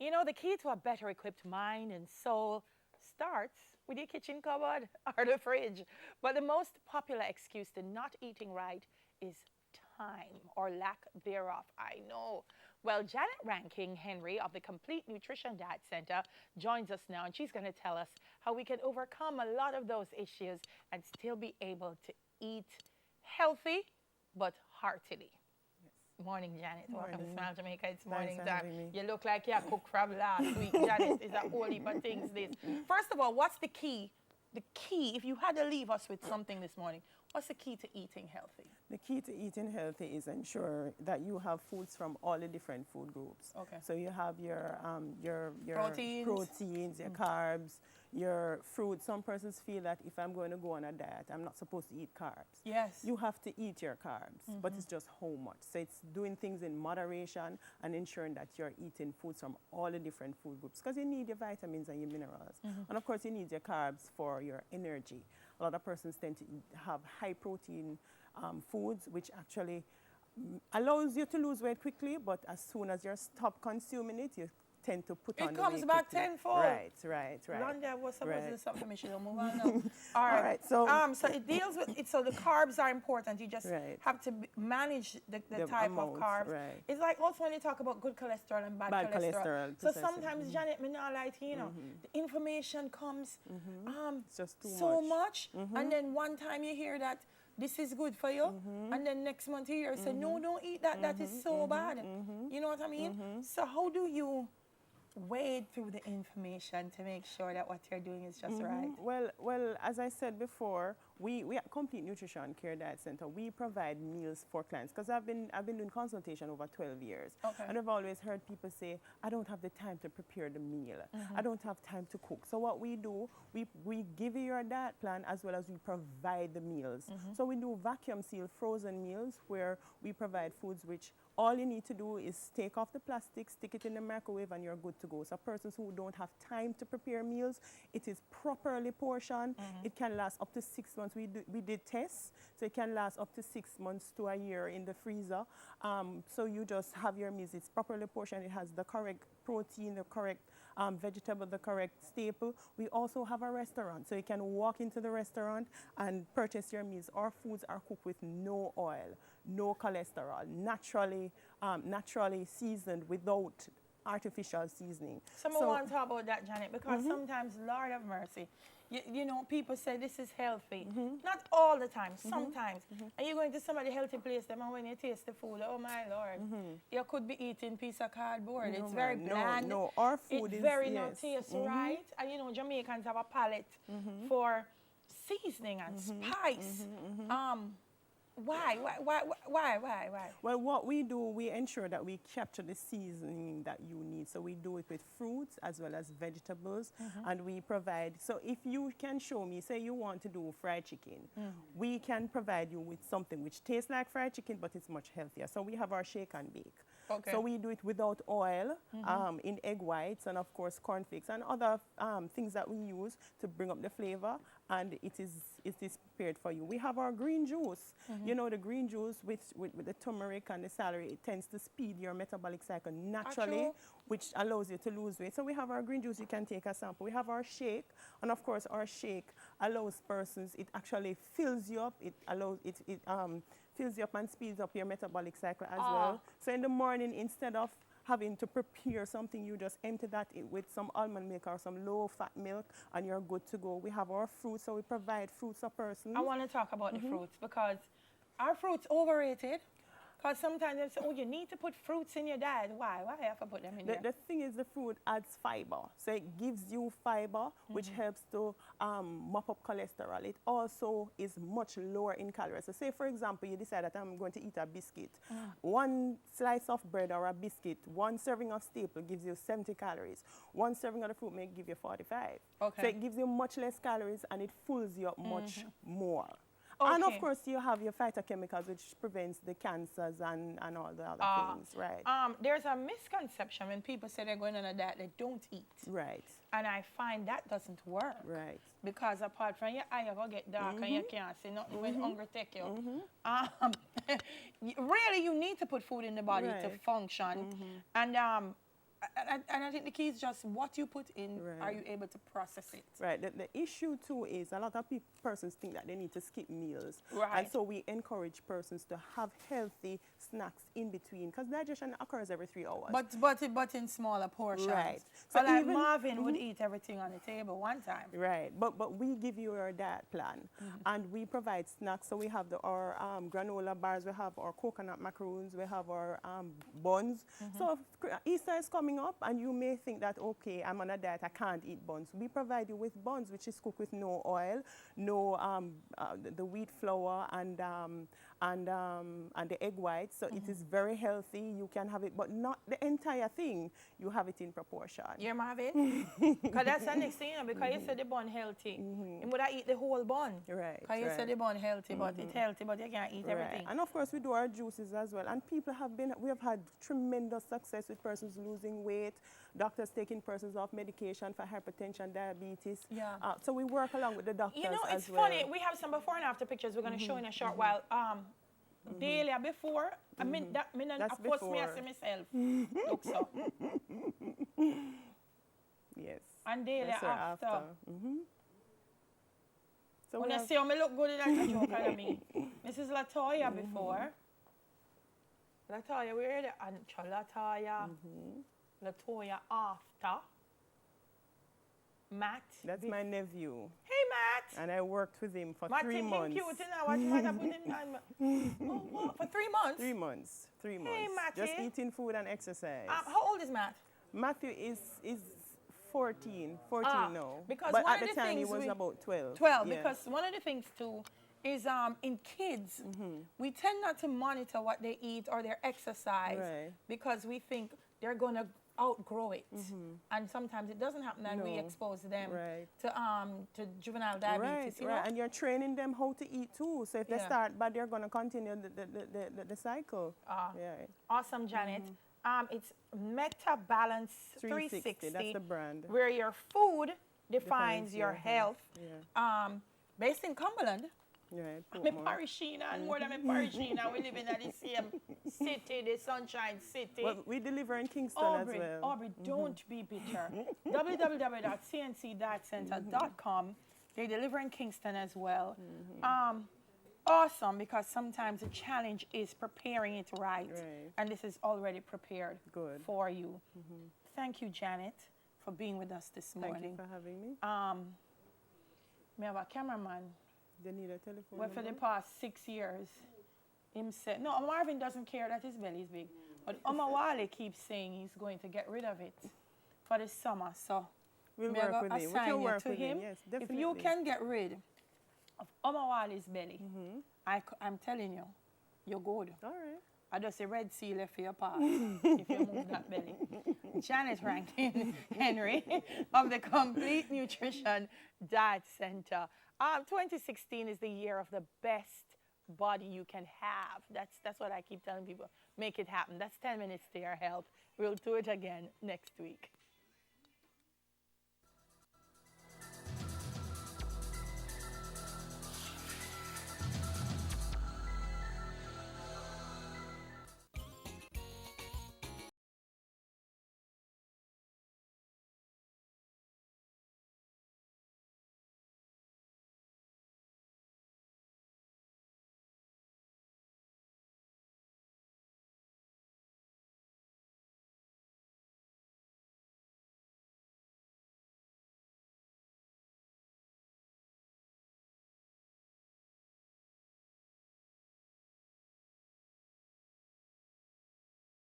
You know, the key to a better equipped mind and soul starts with your kitchen cupboard or the fridge. But the most popular excuse to not eating right is time or lack thereof. I know. Well, Janet Ranking Henry of the Complete Nutrition Diet Center joins us now, and she's going to tell us how we can overcome a lot of those issues and still be able to eat healthy but heartily. Morning, Janet. Welcome to Smile Jamaica. It's morning time. You look like you cooked from last week, Janet. It's a whole heap of things this. First of all, what's the key? The key, if you had to leave us with something this morning, what's the key to eating healthy? The key to eating healthy is ensure that you have foods from all the different food groups. Okay. So you have your proteins, your carbs, your fruits. Some persons feel that if I'm going to go on a diet, I'm not supposed to eat carbs. Yes. You have to eat your carbs, but it's just how much. So it's doing things in moderation and ensuring that you're eating foods from all the different food groups because you need your vitamins and your minerals. And of course, you need your carbs for your energy. A lot of persons tend to have high protein foods, which actually allows you to lose weight quickly, but as soon as you stop consuming it, you tend to put on the weight. It comes back tenfold. Right. Rhonda was supposed to do something, we should move on now. All right. So it deals with it. So the carbs are important. You just have to manage the type amount, of carbs. Right. It's like also when you talk about good cholesterol and bad cholesterol. So sometimes, Janet, me not like, you know, the information comes it's just too so much. And then one time you hear that this is good for you, and then next month you hear say, no, don't eat that, that is so bad. You know what I mean? So how do you wade through the information to make sure that what you're doing is just right? Well, as I said before, we at Complete Nutrition Care Diet Center, we provide meals for clients because I've been doing consultation over 12 years. Okay. And I've always heard people say, I don't have the time to prepare the meal. I don't have time to cook. So what we do, we give you your diet plan as well as we provide the meals. So we do vacuum seal frozen meals where we provide foods which all you need to do is take off the plastic, stick it in the microwave, and you're good to go. So persons who don't have time to prepare meals, it is properly portioned. It can last up to 6 months. We did tests, so it can last up to 6 months to a year in the freezer. So you just have your meals. It's properly portioned. It has the correct protein, the correct vegetable, the correct staple. We also have a restaurant, so you can walk into the restaurant and purchase your meals. Our foods are cooked with no oil, no cholesterol, naturally seasoned without artificial seasoning. I want to talk about that, Janet, because sometimes, Lord have mercy, you know, people say this is healthy. Not all the time, sometimes. And you're going to somebody healthy place, them, and when you taste the food, oh my Lord, you could be eating a piece of cardboard. No, it's very bland. No, our food it's is very not taste right. And you know, Jamaicans have a palate for seasoning and spice. Why? Well, what we do, we ensure that we capture the seasoning that you need. So we do it with fruits as well as vegetables, and we provide. So if you can show me, say you want to do fried chicken, we can provide you with something which tastes like fried chicken, but it's much healthier. So we have our shake and bake. Okay. So we do it without oil, in egg whites, and of course cornflakes and other things that we use to bring up the flavor, and it is prepared for you. We have our green juice. You know, the green juice with the turmeric and the celery, it tends to speed your metabolic cycle naturally, which allows you to lose weight. So we have our green juice, you can take a sample. We have our shake, and of course our shake allows persons, it actually fills you up, it fills you up and speeds up your metabolic cycle as well. So in the morning, instead of having to prepare something, you just empty that in with some almond milk or some low-fat milk, and you're good to go. We have our fruits, so we provide fruits a person. I want to talk about the fruits because are fruits overrated? Because sometimes they say, oh, you need to put fruits in your diet. Why? Why have to put them in there? The thing is, the food adds fiber. So it gives you fiber, which helps to mop up cholesterol. It also is much lower in calories. So say, for example, you decide that I'm going to eat a biscuit. One slice of bread or a biscuit, one serving of staple gives you 70 calories. One serving of the fruit may give you 45. Okay. So it gives you much less calories, and it fills you up much more. Okay. And of course, you have your phytochemicals, which prevents the cancers and all the other things, right? There's a misconception when people say they're going on a diet, they don't eat. Right. And I find that doesn't work. Right. Because apart from your eye, you're going to get dark and you can't see nothing when hunger take you. Really, you need to put food in the body to function. And And I think the key is just what you put in, Right. are you able to process it? Right. The issue too is a lot of persons think that they need to skip meals. Right. And so we encourage persons to have healthy snacks in between because digestion occurs every 3 hours. But in smaller portions. Right. So So like even- Marvin would eat everything on the table one time. Right, but we give you our diet plan, and we provide snacks. So we have our granola bars, we have our coconut macaroons, we have our buns. So if Easter is coming up, and you may think that, okay, I'm on a diet, I can't eat buns. We provide you with buns, which is cooked with no oil, no the wheat flour, and the egg white. So it is very healthy. You can have it, but not the entire thing. You have it in proportion. Yeah, Marvin? Because that's the next thing, you know, because you said the bun healthy. You would eat the whole bun. Right. Because you said the bun healthy, but it's healthy, but you can't eat everything. And of course, we do our juices as well. And we have had tremendous success with persons losing weight, doctors taking persons off medication for hypertension, diabetes. Yeah. So we work along with the doctors You know, as it's well. funny. We have some before and after pictures we're going to show in a short while. Daily before, I mean, That's of course, me I before. see myself. Look so. Yes. And daily Yes, sir, after. So When we you have, see how me look good in that joke out of me. This is Latoya before. Latoya, we heard it. And Latoya. Latoya after. Matt. that's my nephew. Hey, Matt. And I worked with him for Matt 3 thinking months. cute now. What you might have put him on? Oh, what? For 3 months? 3 months. 3 months. Matty. Just eating food and exercise. How old is Matt? Matthew is 14 now. Because but one at of the the time he things was we- about 12. 12, Yeah. because one of the things too is in kids, we tend not to monitor what they eat or their exercise Right. because we think they're going to outgrow it. And sometimes it doesn't happen and we No. expose them Right. to juvenile diabetes. You know? And you're training them how to eat too. So if they Yeah. start bad, they're going to continue the cycle. Yeah. Awesome, Janet. It's Meta Balance 360. That's the brand. Where your food defines your health. Yeah. Based in Cumberland. Right. I'm Portmore. Parishina and more than a Parishina. We live in the same city, the Sunshine City. Well, we deliver in Kingston Aubrey, as well. Aubrey, don't be bitter. www.cncdietcenter.com. They deliver in Kingston as well. Awesome, because sometimes the challenge is preparing it right. And this is already prepared Good. for you. Thank you, Janet, for being with us this Thank morning. you for having me. We have a cameraman. They need a telephone Well, for the number? past 6 years, him said, no, Marvin doesn't care that his belly is big. But Omawale keeps saying he's going to get rid of it for the summer. So We'll me I work go with him. We assign can you work to with him. Yes, If definitely. you can get rid of Omawale's belly, I'm telling you, you're good. All right. I just a red seal left for your pass if you move that belly. Janet Rankin Henry of the Complete Nutrition Diet Center. 2016 is the year of the best body you can have. That's what I keep telling people. Make it happen. That's 10 minutes to your health. We'll do it again next week.